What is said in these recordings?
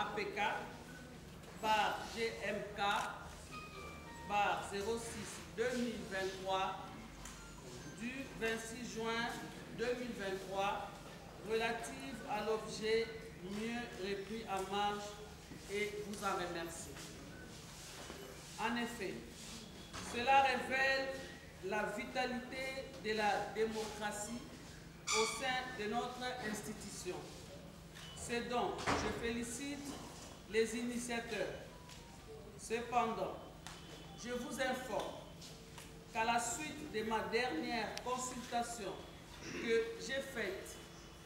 APK, barre GMK, barre 06-2023, du 26 juin 2023, relative à l'objet mieux repris en marge et vous en remercie. En effet, cela révèle la vitalité de la démocratie au sein de notre institution. C'est donc, je félicite les initiateurs. Cependant, je vous informe qu'à la suite de ma dernière consultation que j'ai faite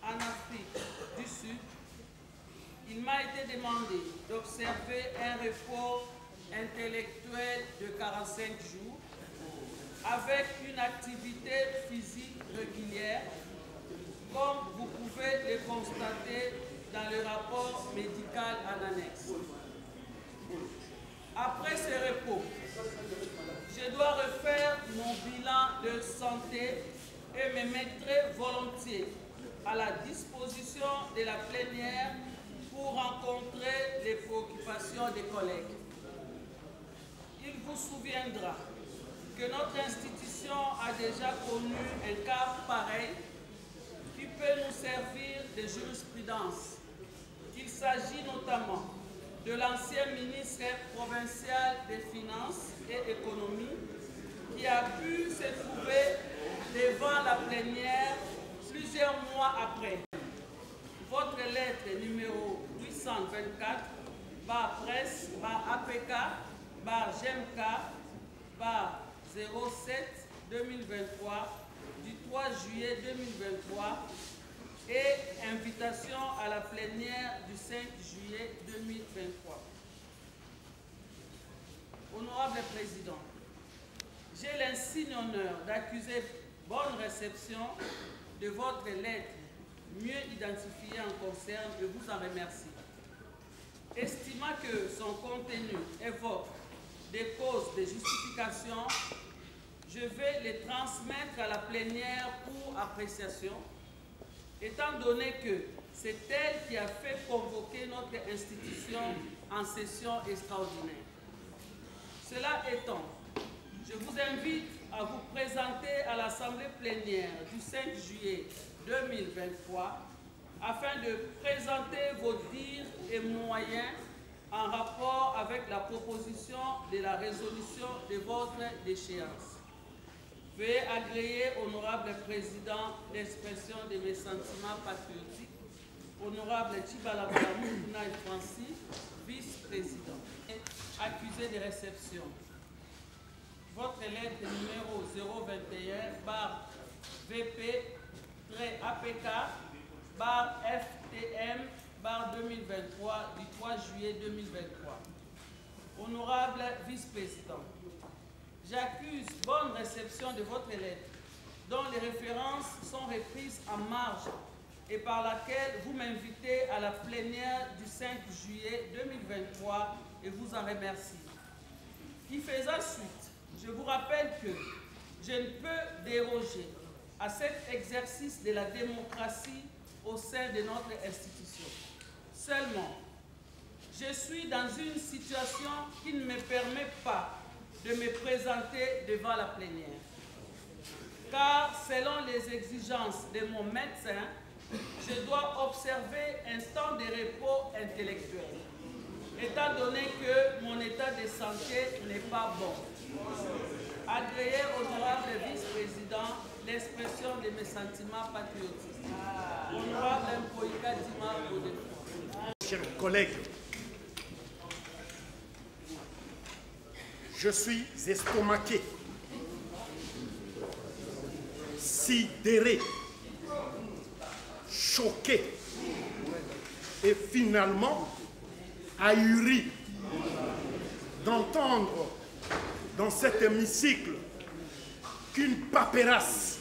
en Afrique du Sud, il m'a été demandé d'observer un repos intellectuel de 45 jours avec une activité physique régulière, comme vous pouvez le constater dans le rapport médical en annexe. Après ce repos, je dois refaire mon bilan de santé et me mettrai volontiers à la disposition de la plénière pour rencontrer les préoccupations des collègues. Il vous souviendra que notre institution a déjà connu un cas pareil qui peut nous servir de jurisprudence. Il s'agit notamment de l'ancien ministre provincial des Finances et Économie qui a pu se trouver devant la plénière plusieurs mois après. Votre lettre numéro 824, barre presse, barre APK, barre GMK, barre 07-2023, du 3 juillet 2023, et invitation à la plénière du 5 juillet 2023. Honorable Président, j'ai l'insigne honneur d'accuser bonne réception de votre lettre mieux identifiée en concerne et vous en remercie. Estimant que son contenu évoque des causes de justification, je vais les transmettre à la plénière pour appréciation, étant donné que c'est elle qui a fait convoquer notre institution en session extraordinaire. Cela étant, je vous invite à vous présenter à l'Assemblée plénière du 5 juillet 2023 afin de présenter vos dires et moyens en rapport avec la proposition de la résolution de votre déchéance. Veuillez agréer, honorable Président, l'expression de mes sentiments patriotiques. Honorable Tchibala-Moukuna Francis, vice-président. Accusé de réception. Votre lettre numéro 021, barre VP-APK, barre FTM, barre 2023, du 3 juillet 2023. Honorable vice-président, j'accuse bonne réception de votre lettre, dont les références sont reprises en marge et par laquelle vous m'invitez à la plénière du 5 juillet 2023 et vous en remercie. Qui faisant suite, je vous rappelle que je ne peux déroger à cet exercice de la démocratie au sein de notre institution. Seulement, je suis dans une situation qui ne me permet pas de me présenter devant la plénière. Car selon les exigences de mon médecin, je dois observer un temps de repos intellectuel, étant donné que mon état de santé n'est pas bon. Agréez, honorable vice-président, l'expression de mes sentiments patriotiques. Honorable Mpoïka Dima Godefroid. Chers collègues, je suis estomaqué, sidéré, choqué et finalement ahuri d'entendre dans cet hémicycle qu'une paperasse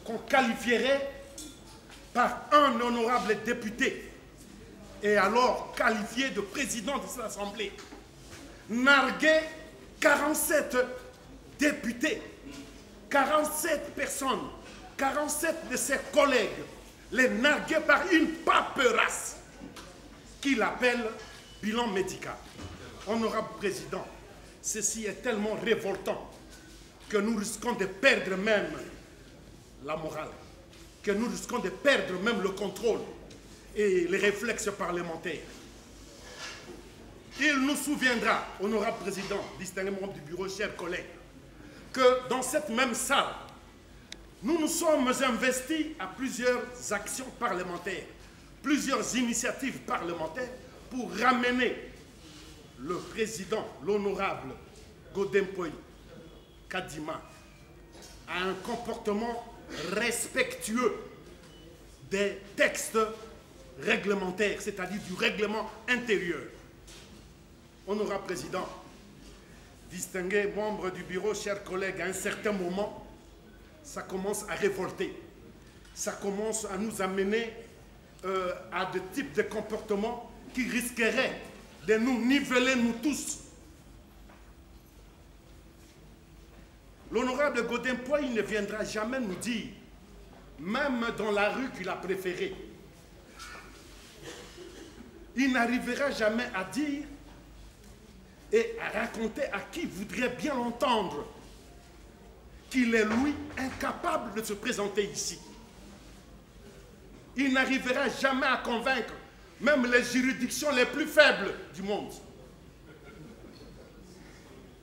qu'on qualifierait par un honorable député et alors qualifié de président de cette assemblée narguait 47 députés, 47 personnes, 47 de ses collègues, les narguaient par une paperasse. qu'il appelle bilan médical. Honorable Président, ceci est tellement révoltant que nous risquons de perdre même la morale, que nous risquons de perdre même le contrôle et les réflexes parlementaires. Il nous souviendra, Honorable Président, distingué membre du bureau, chers collègues, que dans cette même salle, nous nous sommes investis à plusieurs actions parlementaires, plusieurs initiatives parlementaires pour ramener le président, l'honorable Godin-Poyi Kadima, à un comportement respectueux des textes réglementaires, c'est-à-dire du règlement intérieur. Honorable Président, distingué membre du bureau, chers collègues, à un certain moment, ça commence à révolter. Ça commence à nous amener à des types de comportements qui risqueraient de nous niveler, nous tous. L'honorable Godin-Poyi ne viendra jamais nous dire, même dans la rue qu'il a préférée, il n'arrivera jamais à dire et à raconter à qui voudrait bien l'entendre qu'il est, lui, incapable de se présenter ici. Il n'arrivera jamais à convaincre même les juridictions les plus faibles du monde.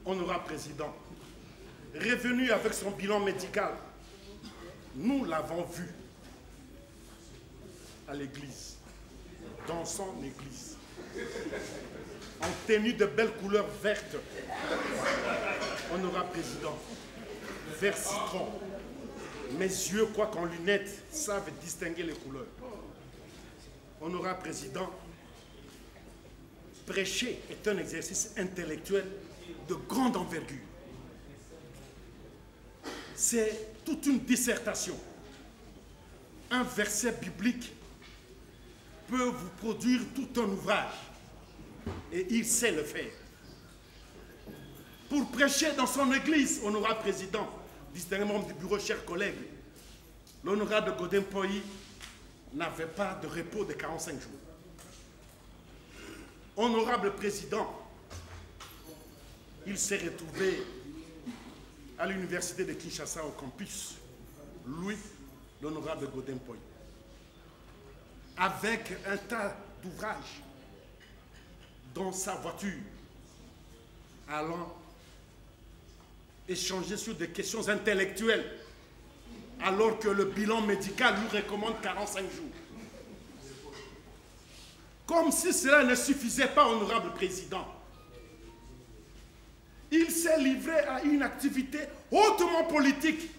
Honorable Président, revenu avec son bilan médical, nous l'avons vu à l'église, dans son église, en tenue de belles couleurs vertes. Honorable Président, vert citron. Mes yeux, quoique en lunettes, savent distinguer les couleurs. Honorable Président, prêcher est un exercice intellectuel de grande envergure. C'est toute une dissertation. Un verset biblique peut vous produire tout un ouvrage. Et il sait le faire. Pour prêcher dans son église, honorable Président, distingué membre du bureau, chers collègues, l'honorable Godin-Poyi n'avait pas de repos de 45 jours. Honorable Président, il s'est retrouvé à l'université de Kinshasa au campus, lui, l'honorable Godin-Poyi, avec un tas d'ouvrages dans sa voiture, allant échanger sur des questions intellectuelles, alors que le bilan médical lui recommande 45 jours. Comme si cela ne suffisait pas, honorable Président, il s'est livré à une activité hautement politique,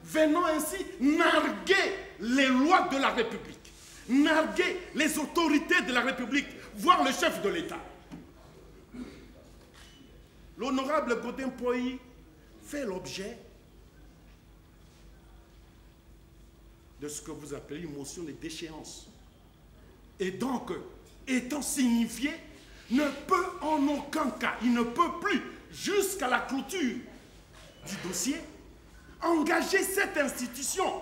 venant ainsi narguer les lois de la République, narguer les autorités de la République, voire le chef de l'État. L'honorable Godin-Poyi fait l'objet de ce que vous appelez une motion de déchéance. Et donc, étant signifié, ne peut en aucun cas, il ne peut plus, jusqu'à la clôture du dossier, engager cette institution.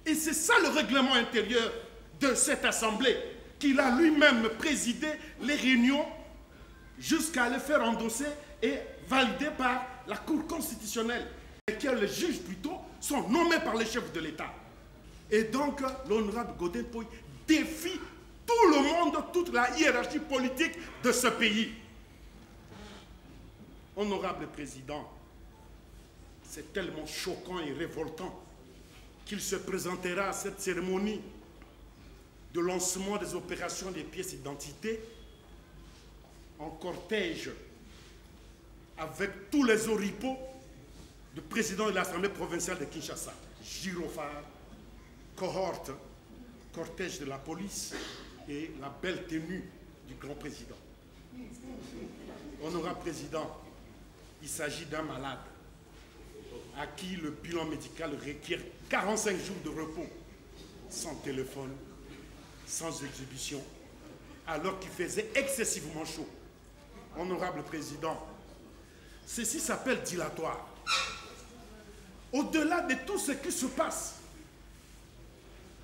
Et c'est ça le règlement intérieur de cette Assemblée, qu'il a lui-même présidé les réunions jusqu'à les faire endosser et valider par la Cour constitutionnelle, lesquels les juges plutôt sont nommés par les chefs de l'État. Et donc, l'honorable Godin-Poyi défie tout le monde, toute la hiérarchie politique de ce pays. Honorable Président, c'est tellement choquant et révoltant qu'il se présentera à cette cérémonie de lancement des opérations des pièces d'identité en cortège avec tous les oripeaux du président de l'Assemblée provinciale de Kinshasa, gyrophare, cohorte, cortège de la police et la belle tenue du grand président. Honorable Président, il s'agit d'un malade à qui le bilan médical requiert 45 jours de repos, sans téléphone, sans exhibition, alors qu'il faisait excessivement chaud. Honorable Président, ceci s'appelle dilatoire. Au-delà de tout ce qui se passe,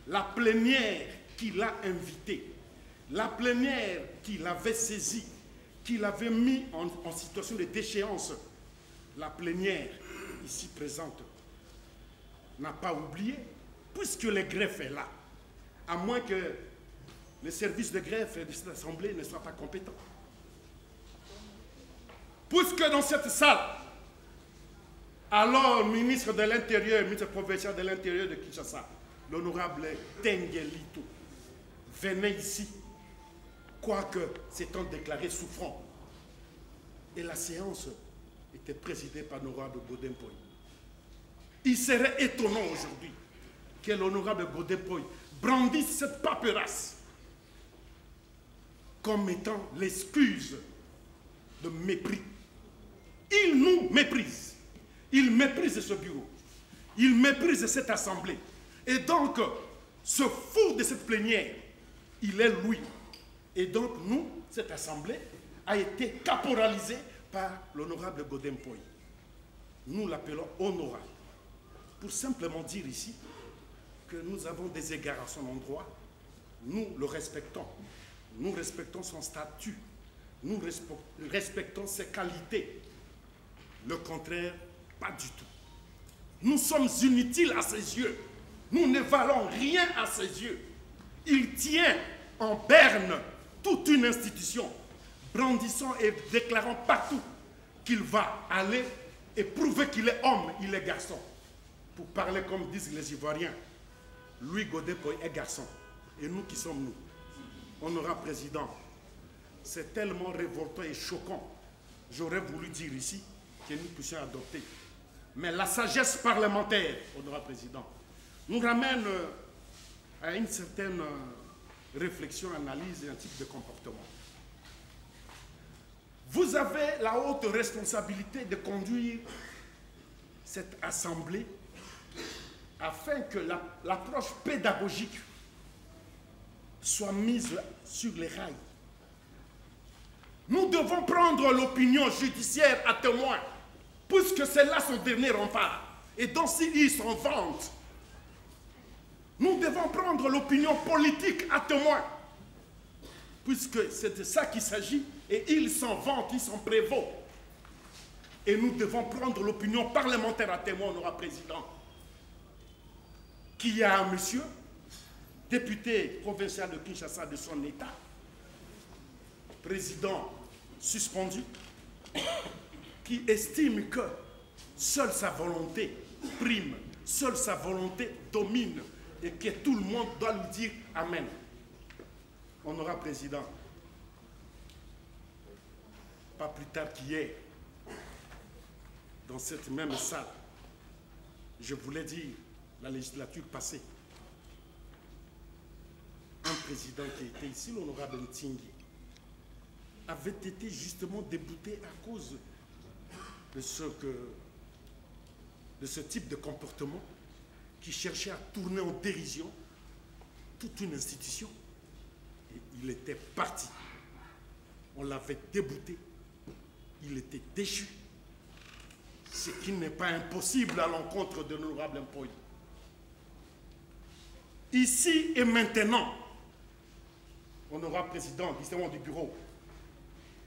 la plénière qu'il a invitée la plénière qui l'avait saisi, qui l'avait mis en situation de déchéance, la plénière ici présente n'a pas oublié, puisque le greffe est là, à moins que les services de greffe de cette assemblée ne soient pas compétents. Puisque dans cette salle, alors ministre de l'Intérieur, ministre provincial de l'Intérieur de Kinshasa, l'honorable Tengelito, venait ici, quoique s'étant déclaré souffrant. Et la séance était présidée par l'honorable Godin Poy. Il serait étonnant aujourd'hui que l'honorable Godin Poy brandisse cette paperasse comme étant l'excuse de mépris. Il nous méprise. Il méprise ce bureau. Il méprise cette assemblée. Et donc, ce fou de cette plénière, il est lui. Et donc, nous, cette assemblée a été caporalisée par l'honorable Godin Poy. Nous l'appelons honorable. Pour simplement dire ici que nous avons des égards à son endroit, nous le respectons. Nous respectons son statut. Nous respectons ses qualités. Le contraire, pas du tout. Nous sommes inutiles à ses yeux. Nous ne valons rien à ses yeux. Il tient en berne toute une institution, brandissant et déclarant partout qu'il va aller et prouver qu'il est homme, il est garçon. Pour parler comme disent les Ivoiriens, lui, Godin Poy, est garçon. Et nous, qui sommes nous? Honorable Président, c'est tellement révoltant et choquant. J'aurais voulu dire ici que nous puissions adopter. Mais la sagesse parlementaire, Honorable Président, nous ramène à une certaine réflexion, analyse et un type de comportement. Vous avez la haute responsabilité de conduire cette assemblée afin que l'approche pédagogique soit mise sur les rails. Nous devons prendre l'opinion judiciaire à témoin, puisque c'est là son dernier rempart. Et donc s'il s'en vante, nous devons prendre l'opinion politique à témoin, puisque c'est de ça qu'il s'agit, et il s'en vante, il s'en prévaut. Et nous devons prendre l'opinion parlementaire à témoin, Honorable Président, qu'il y a un monsieur, député provincial de Kinshasa de son État, président suspendu, qui estime que seule sa volonté prime, seule sa volonté domine, et que tout le monde doit lui dire Amen. Honorable Président, pas plus tard qu'hier, dans cette même salle, je voulais dire, la législature passée, un président qui était ici, l'honorable Ntingui, avait été justement débouté à cause de ce type de comportement qui cherchait à tourner en dérision toute une institution. Et il était parti. On l'avait débouté. Il était déchu. Ce qui n'est pas impossible à l'encontre de l'honorable Mpoy. Ici et maintenant, honorable président, distinguant du bureau,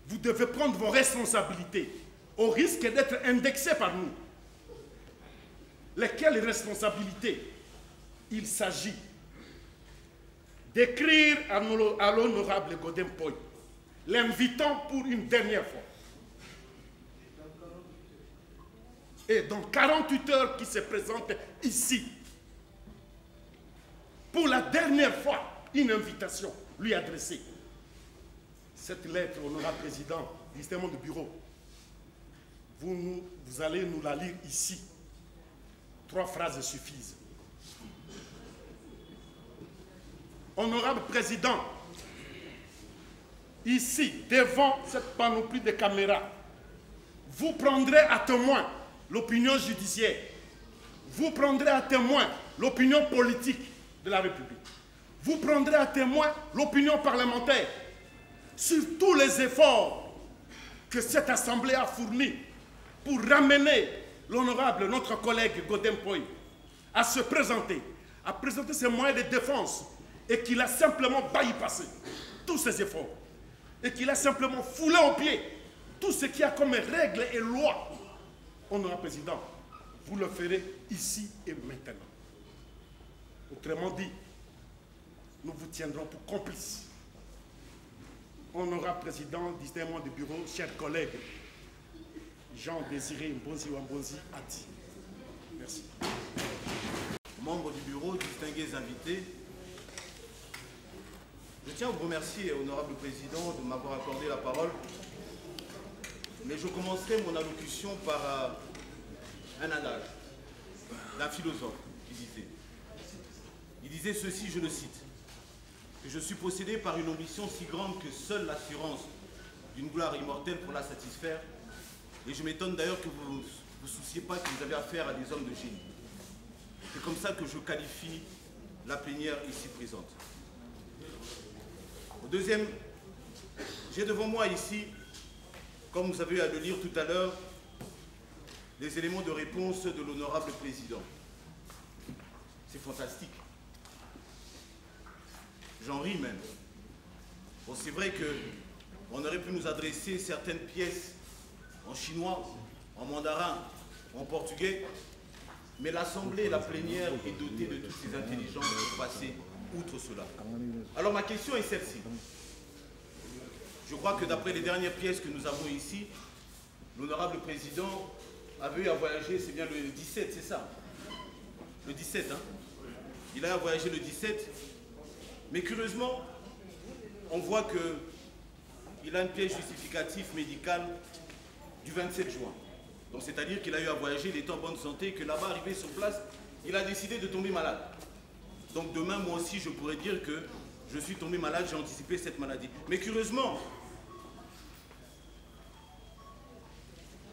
vous devez prendre vos responsabilités au risque d'être indexés par nous. Lesquelles responsabilités? Il s'agit d'écrire à l'honorable Godin Poy, l'invitant pour une dernière fois. Et dans 48 heures qui se présente ici, pour la dernière fois, une invitation lui adressée. Cette lettre, honorable président, justement du bureau, vous allez nous la lire ici. 3 phrases suffisent. Honorable président, ici, devant cette panoplie de caméras, vous prendrez à témoin l'opinion judiciaire. Vous prendrez à témoin l'opinion politique de la République. Vous prendrez à témoin l'opinion parlementaire sur tous les efforts que cette Assemblée a fournis pour ramener l'honorable, notre collègue Godin Poy, à se présenter, à présenter ses moyens de défense et qu'il a simplement bypassé. tous ses efforts et qu'il a simplement foulé aux pieds tout ce qu'il y a comme règles et lois. Honorable Président, vous le ferez ici et maintenant. Autrement dit, nous vous tiendrons pour complices. Honorable Président, distingué membre du bureau, chers collègues, Jean-Désiré Mbonzi Wambonzi a dit. Merci. Membres du bureau, distingués invités, je tiens à vous remercier, honorable président, de m'avoir accordé la parole. Mais je commencerai mon allocution par un adage d'un philosophe qui disait ceci, je le cite, que je suis possédé par une ambition si grande que seule l'assurance d'une gloire immortelle pour la satisfaire. Et je m'étonne d'ailleurs que vous ne vous souciez pas que vous avez affaire à des hommes de génie. C'est comme ça que je qualifie la plénière ici présente. Au deuxième, j'ai devant moi ici, comme vous avez eu à le lire tout à l'heure, les éléments de réponse de l'honorable président. C'est fantastique. J'en ris même. Bon, c'est vrai qu'on aurait pu nous adresser certaines pièces en chinois, en mandarin, en portugais, mais l'Assemblée et la plénière est dotée de toutes ces intelligences pour passer outre cela. Alors ma question est celle-ci. Je crois que d'après les dernières pièces que nous avons ici, l'honorable président avait eu à voyager, c'est bien le 17, c'est ça? Le 17, hein? Il a voyagé le 17, mais curieusement, on voit qu'il a une pièce justificative médicale du 27 juin. Donc c'est-à-dire qu'il a eu à voyager, il était en bonne santé, et que là-bas, arrivé sur place, il a décidé de tomber malade. Donc demain, moi aussi, je pourrais dire que je suis tombé malade, j'ai anticipé cette maladie. Mais curieusement,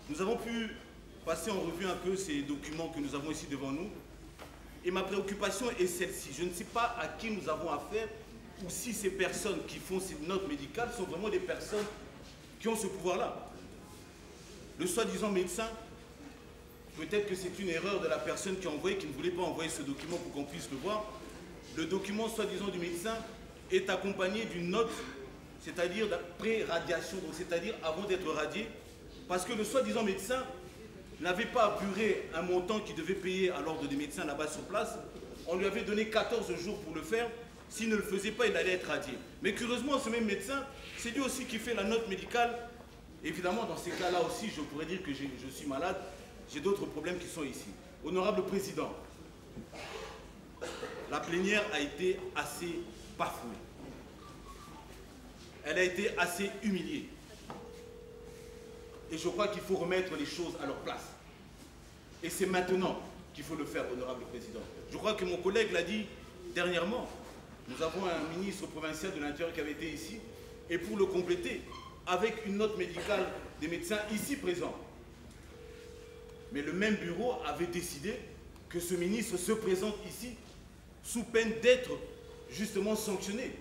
nous avons pu passer en revue un peu ces documents que nous avons ici devant nous. Et ma préoccupation est celle-ci. Je ne sais pas à qui nous avons affaire ou si ces personnes qui font ces notes médicales sont vraiment des personnes qui ont ce pouvoir-là. Le soi-disant médecin, peut-être que c'est une erreur de la personne qui a envoyé, qui ne voulait pas envoyer ce document pour qu'on puisse le voir. Le document soi-disant du médecin est accompagné d'une note, c'est-à-dire de pré-radiation, c'est-à-dire avant d'être radié, parce que le soi-disant médecin n'avait pas apuré un montant qu'il devait payer à l'ordre des médecins là-bas sur place. On lui avait donné 14 jours pour le faire. S'il ne le faisait pas, il allait être radié. Mais curieusement, ce même médecin, c'est lui aussi qui fait la note médicale. Évidemment, dans ces cas-là aussi, je pourrais dire que je suis malade. J'ai d'autres problèmes qui sont ici. Honorable président, la plénière a été assez bafouée. Elle a été assez humiliée. Et je crois qu'il faut remettre les choses à leur place. Et c'est maintenant qu'il faut le faire, honorable président. Je crois que mon collègue l'a dit dernièrement. Nous avons un ministre provincial de l'Intérieur qui avait été ici. Et pour le compléter, avec une note médicale des médecins ici présents. Mais le même bureau avait décidé que ce ministre se présente ici sous peine d'être justement sanctionné.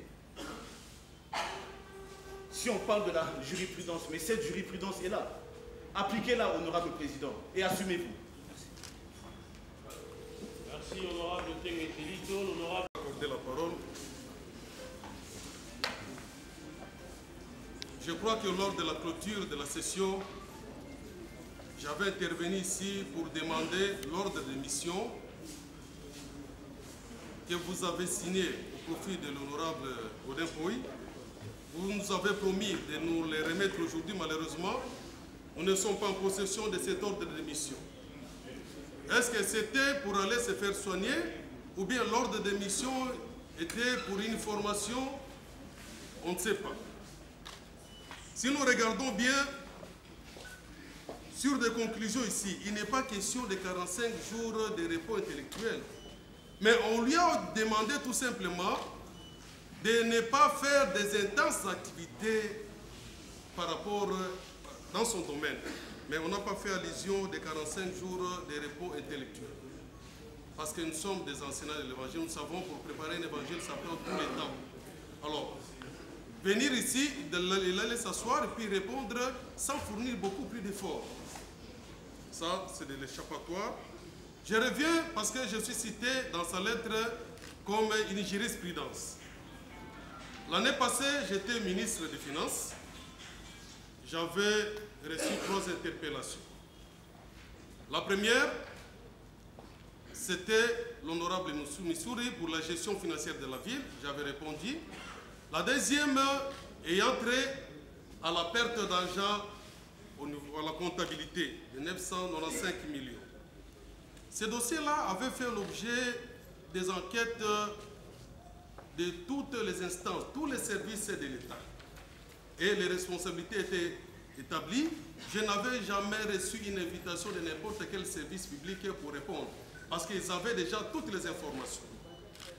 Si on parle de la jurisprudence, mais cette jurisprudence est là. Appliquez-la, honorable président, et assumez-vous. Merci, honorable Tengetelito, l'honorable. Accorder la parole. Je crois que lors de la clôture de la session, j'avais intervenu ici pour demander l'ordre de mission que vous avez signé au profit de l'honorable Odin Pouy. Vous nous avez promis de nous les remettre aujourd'hui. Malheureusement, nous ne sommes pas en possession de cet ordre de mission. Est-ce que c'était pour aller se faire soigner ou bien l'ordre de mission était pour une formation? On ne sait pas. Si nous regardons bien sur des conclusions ici, il n'est pas question de 45 jours de repos intellectuel. Mais on lui a demandé tout simplement de ne pas faire des intenses activités par rapport dans son domaine. Mais on n'a pas fait allusion des 45 jours de repos intellectuel. Parce que nous sommes des enseignants de l'évangile, nous savons pour préparer un évangile, ça prend tout le temps. Alors, venir ici, il allait s'asseoir et puis répondre sans fournir beaucoup plus d'efforts. Ça, c'est de l'échappatoire. Je reviens parce que je suis cité dans sa lettre comme une jurisprudence. L'année passée, j'étais ministre des Finances. J'avais reçu 3 interpellations. La première, c'était l'honorable Missouri pour la gestion financière de la ville. J'avais répondu. La deuxième ayant trait à la perte d'argent à la comptabilité de 995 millions. Ces dossiers-là avaient fait l'objet des enquêtes de toutes les instances, tous les services de l'État. Et les responsabilités étaient établies. Je n'avais jamais reçu une invitation de n'importe quel service public pour répondre, parce qu'ils avaient déjà toutes les informations.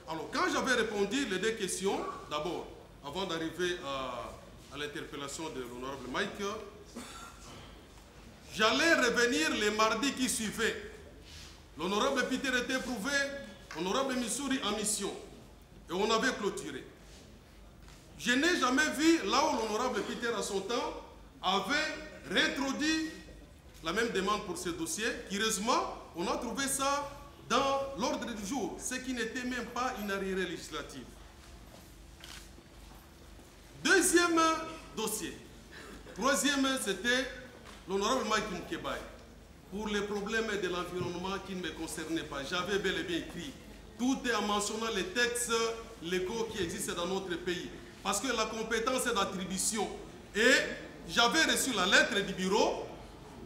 Alors, quand j'avais répondu les 2 questions, d'abord, avant d'arriver à l'interpellation de l'honorable Mike, j'allais revenir les mardis qui suivaient. L'honorable Peter était prouvé, l'honorable Missouri en mission. Et on avait clôturé. Je n'ai jamais vu là où l'honorable Peter à son temps avait réintroduit la même demande pour ce dossier. Curieusement, on a trouvé ça dans l'ordre du jour, ce qui n'était même pas une arriérée législative. Deuxième dossier. Troisième, c'était l'honorable Mike Mkebaye. Pour les problèmes de l'environnement qui ne me concernaient pas, j'avais bel et bien écrit. Tout est en mentionnant les textes légaux qui existent dans notre pays. Parce que la compétence est d'attribution. Et j'avais reçu la lettre du bureau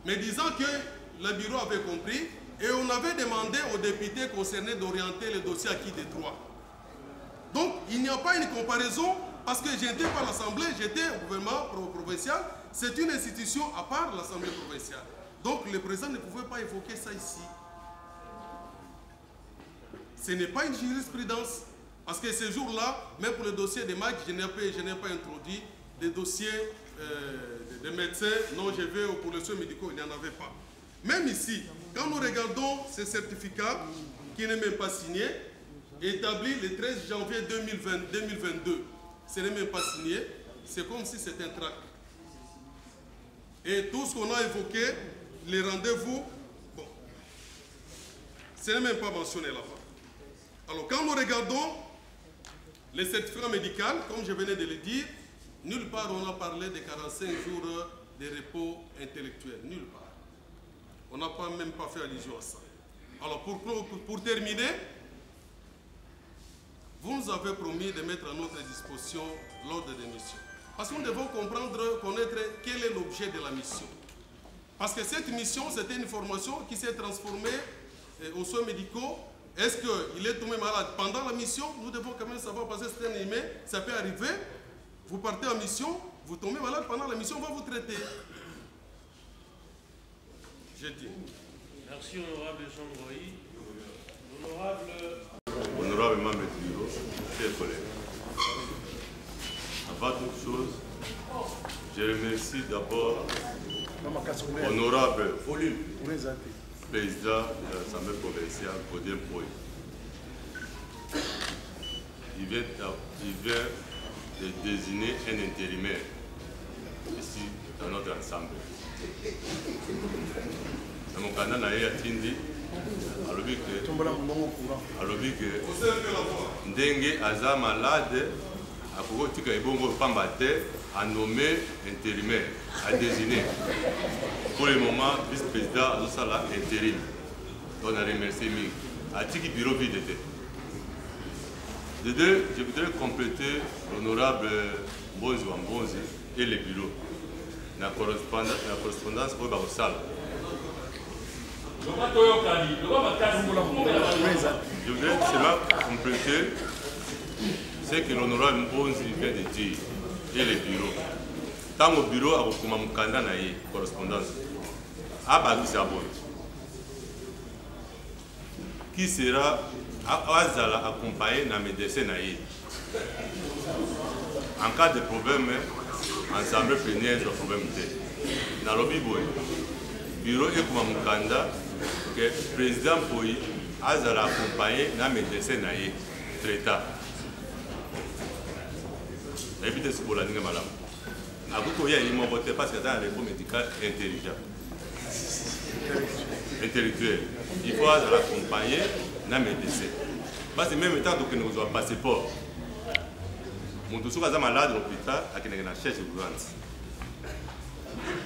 me disant que le bureau avait compris et on avait demandé aux députés concernés d'orienter le dossier à qui de droit. Donc, il n'y a pas une comparaison parce que je n'étais pas à l'Assemblée, j'étais au gouvernement provincial. C'est une institution à part l'Assemblée provinciale. Donc, le président ne pouvait pas évoquer ça ici. Ce n'est pas une jurisprudence. Parce que ce jour-là, même pour le dossier de Mike, je n'ai pas introduit des dossiers de médecins. Non, je vais pour les soins médicaux, il n'y en avait pas. Même ici, quand nous regardons ce certificat, qui n'est même pas signé, établi le 13 janvier 2022, ce n'est même pas signé, c'est comme si c'était un tract. Et tout ce qu'on a évoqué, les rendez-vous, bon, ce n'est même pas mentionné là-bas. Alors, quand nous regardons les certificats médicaux, comme je venais de le dire, nulle part on a parlé de 45 jours de repos intellectuel. Nulle part. On n'a même pas fait allusion à ça. Alors, pour terminer, vous nous avez promis de mettre à notre disposition l'ordre des missions. Parce que nous devons comprendre, connaître quel est l'objet de la mission. Parce que cette mission, c'était une formation qui s'est transformée aux soins médicaux. Est-ce qu'il est tombé malade pendant la mission? Nous devons quand même savoir, parce que c'est un humain, ça peut arriver. Vous partez en mission, vous tombez malade pendant la mission, on va vous traiter. J'ai dit. Merci, honorable Jean Roy. Honorable membre du bureau, chers collègues. Avant toute chose, je remercie d'abord l'honorable président de l'Assemblée provinciale, Godin Poy. Il vient de désigner un intérimaire ici dans notre assemblée. Dans mon canal, il y a Tindi, alobi que ndenge aza malade, akokotika ebongo pamba te, a nommé intérimaire, a désigné. Pour le moment, vice-président Azosala intérim. On a remercié Mig. A tiki bureau vide. De deux, je voudrais compléter l'honorable Mbonzi Wambonzi et le bureau. La correspondance au Barosal. Je voudrais cela compléter ce que l'honorable Mbonzi vient de dire et le bureau. Tant au bureau, à Mukanda na correspondance. Qui sera accompagné dans mes médecin. En cas de problème, ensemble plénière sur problème. Dans le bureau et comme Mukanda, que le président Poyi a accompagné dans mes médecin traitant. Évitez ce pour la ligne madame. Il y a un voté parce qu'il y a un repos médical intelligent. Intellectuel. Il faut l'accompagner dans les médecins. Parce que même temps que nous avons un passeport. moto soki aza malade à l'hôpital akendeke na chaise roulante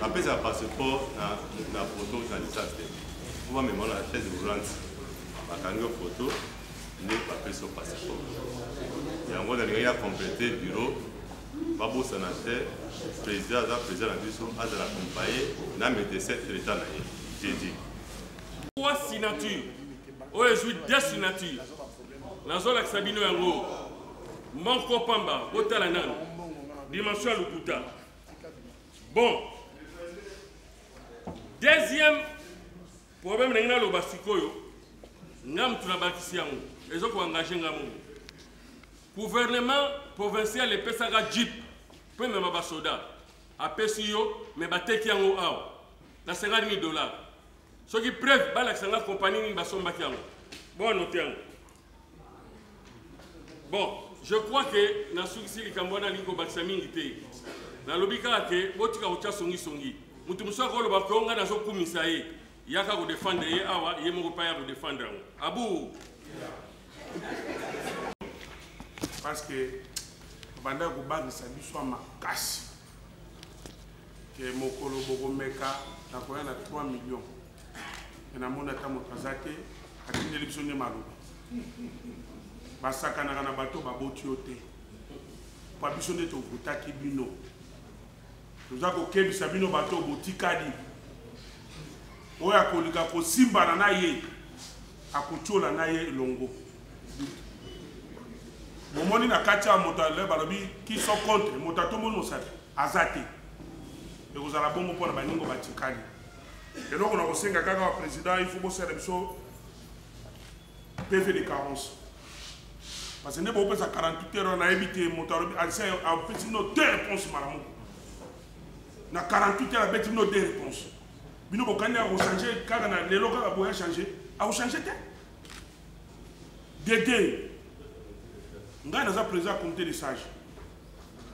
apesa passeport na photo na licence te po bamema na chaise roulante bakangi yo photo nde bapesi yo passeport yango nalingai ya complete bureau babosana te président aza président na biso azala accompagné na médecin traitant na ye jedi 3 signatures oyo ezwi 2 signatures nazolakisa bino yango Manko Pamba otala nano dimension ya lokuta. Bon, deuxième problème na ngina loba sikoyo ngam tuna bakisi yango ezoko engager ngamo gouvernement provincial epesaka jeep pe mema ba soda apesi yo me bateki yango awa na $50,000 soki preuve balakisanga compagnie ni basombaki yango bon noter yango. Bon, je crois que na sukisi likambona liko bakisa mingi te na lobika ke botika kocha songi mutu muso ko loba ko nga nazo kumisa ye yaka ko défendre ye awa ye moko pa ya ko défendre abu parce que banda ko bagisa biso makasi ke mokolo boko meka na ko na 3 millions na mona ta motazate akindeli biso nye maluba basaka na bato baboti yo te pa biso nde tokutaki bino toza kokebisa bino bato botikali oyo akolika kosimbana na ye akotiola na ye elongo momoni na kati ya moto ale balobi qui sont contre moto atomoni mosala aza te ekozala bongo mpona baningo batikali eloko na kosenga kaka wa président il faut bosala biso PV de carence parce que ne peut pas 48 heures na éviter moto a fait nos 2 réponses malamu na 48 heures beti nos 2 réponses bino bokandi a changer kaka na lelo kaka boya changer a changer te dédé nga na za président comité de sage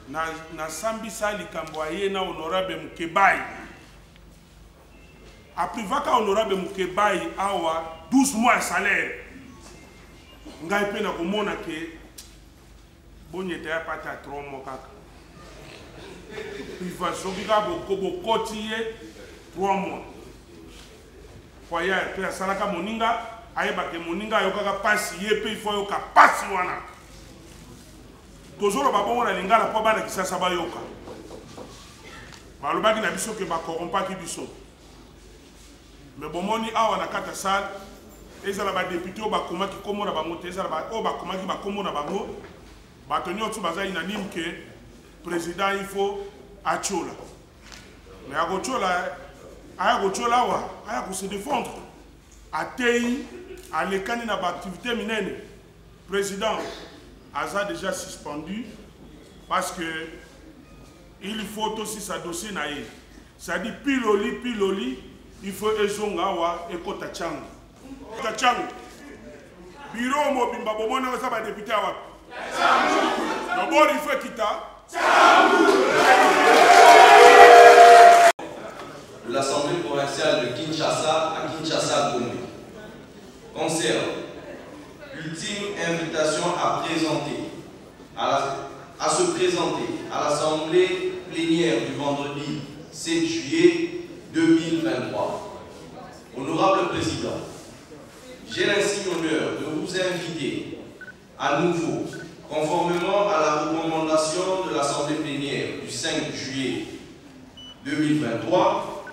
na sambi sali kamboye na honorable Mukebai après vaka honorable Mukebai awa 12 mois de salaire ngai pe na komona ke bonyete ya pata 3 mois kaka il va sobika boko kotiye 3 mois kwa ya pe asalaka moninga ayeba ke moninga ayokaka pasi ye pe ifo yoka pasi wana tozolo babongo na lingala po bana kisasa bayoka balobaki na biso ke bakorrompaki biso mais bomoni awa na kata sale ezala ba député bakomaki komo na bango te ezala ba o bakomaki bakomo na bango bato nyonso baza unanime ke président il faut atiola mais akochola wa aya ko se défendre atei alekani na ba activité minene président aza déjà suspendu parce que il faut aussi sa dossier na ye ça dit piloli il faut ezonga wa ekota changu Kachangu bureau mobimba bomona za ba député wa d'abord il faut kita de l'Assemblée provinciale de Kinshasa à Kinshasa Gombe concerne ultime invitation à se présenter à l'Assemblée plénière du vendredi 7 juillet 2023. Honorable Président, j'ai l'insigne honneur de vous inviter à nouveau, conformément à la recommandation de l'Assemblée plénière du 5 juillet 2023,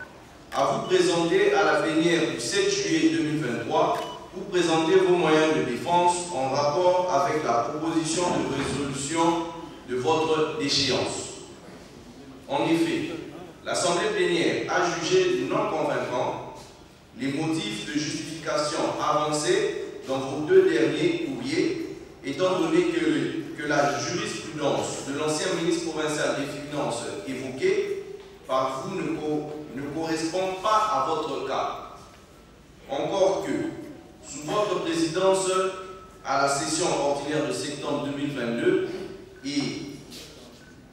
à vous présenter à la plénière du 7 juillet 2023 pour présenter vos moyens de défense en rapport avec la proposition de résolution de votre déchéance. En effet, l'Assemblée plénière a jugé non convaincant les motifs de justification avancés dans vos 2 derniers courriers, étant donné que la jurisprudence de l'ancien ministre provincial des Finances évoquée par vous ne correspond pas à votre cas. Encore que, sous votre présidence à la session ordinaire de septembre 2022 et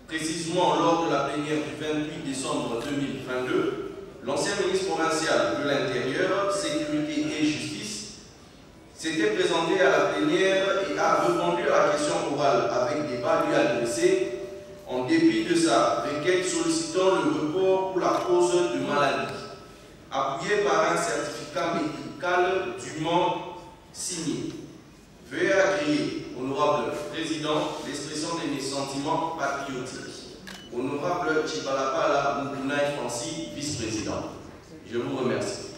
précisément lors de la plénière du 28 décembre 2022, l'ancien ministre provincial de l'Intérieur, Sécurité et Justice s'était présenté à la plénière et a répondu à la question orale électorale avec débat lui adressé, en dépit de sa requête sollicitant le report pour la cause de maladie, appuyé par un certificat médical dûment signé. Veuillez agréer, honorable président, l'expression de mes sentiments patriotiques. Honorable Chibalapala Moukouna Francis, vice-président. Je vous remercie.